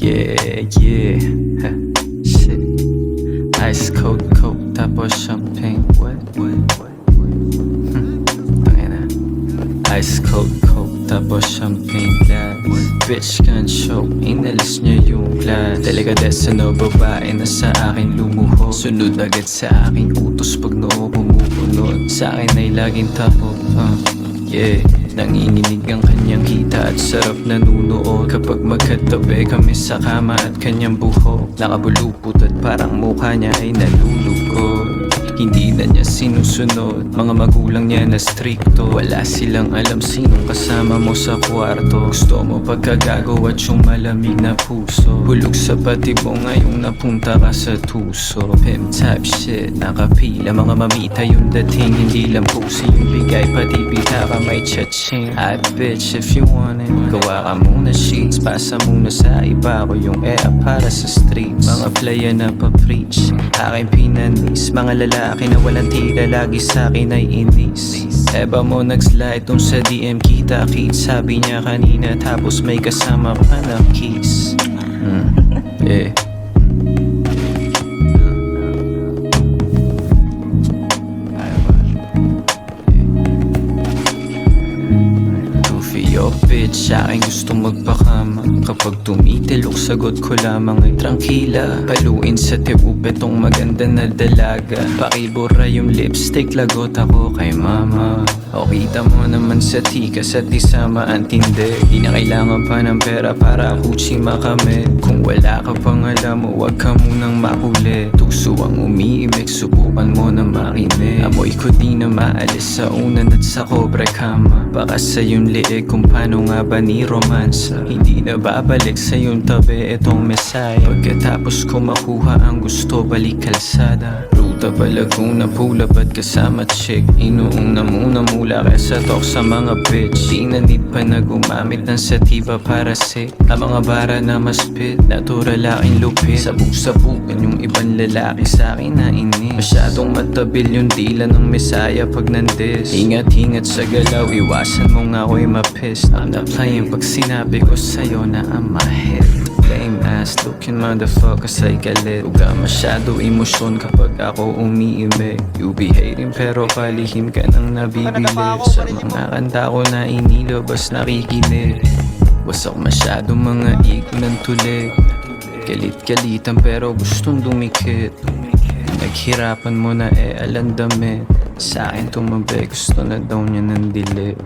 Yeah, yeah. Shit. Ice cold coke, tapos champagne. What? Tangina. Ice cold coke, tapos champagne glass. Bitch can show, inalis niya yung glass. Delikadesa no, babae na sa akin lumuho. Sunod agad sa aking utos pag noo pumupunod. Sa akin ay laging tapo, yeah. Nanginginig ang kanyang hita at sarap nanunood. Kapag magkatabi kami sa kama at kanyang buhok, nakabulupot at parang mukha niya ay nalulugod. Hindi na niya sinusunod, mga magulang niya na stricto. Wala silang alam sinong kasama mo sa kwarto. Gusto mo pagkagago at yung malamig na puso. Hulog sa pati mo ngayong napunta ka sa tuso. Pimp type shit, nakapila mga mamita yung dating. Hindi lang pusi yung bigay, pati pita ka may cha-ching. Ay bitch if you want it, gawa ka muna sheets. Pasa muna sa iba ko yung para sa streets. Mga playa na pa-preach, aking pinanis. Mga lalaki na walang tila, lagi sa'kin ay inis. Eba mo nag-slide dun sa DM, kita-kit. Sabi niya kanina, tapos may kasama pa na kiss. Yeah. Yo bitch, aking gusto magpakama. Kapag tumitilok, sagot ko lamang ay tranquila. Paluin sa tibub itong maganda na dalaga. Pakibura yung lipstick, lagot ako kay mama. O kita mo naman sa tikas at di sama antindi. Di na kailangan pa ng pera para kuchi makamit. Kung wala ka pang alam mo, wag ka munang makulit. Tukso ang umiimik, subukan mo na makinig. Amoy ko di na maalis sa unan at sa kobre kama. Baka sa yung liig kung paano nga ba ni romansa. Hindi na babalik sa yung tabi itong mesaya. Pagkatapos ko makuha ang gusto, balik kalsada. Ruta pa Laguna, pula ba't kasama chick. Inuong na muna mula kesa talk sa mga bitch. Di na need pa na gumamit ng sativa para sick. Ang mga bara na maspit, natural aking lupit. Sabog-sabugan yung ibang lalaki sa'kin na inis. Masyadong matabil yung dila ng mesaya pag nandis. Ingat-ingat sa galaw, iwasan mo nga ako'y mapist. I'm not playing pag sinabi ko sa'yo na I'm a hit. Lame ass looking motherfucker sa'y galit. Huwag ka masyado emosyon kapag ako umiimik. You be hating pero palihim ka nang nabibilit. Sa mga kanta ko na inilabas nakikinig. Wasak masyado mga ego ng tulig. Galit-galitan pero gustong dumikit. Naghirapan mo na alandamit. Sa akin tumabi, gusto na daw niya ng dilit.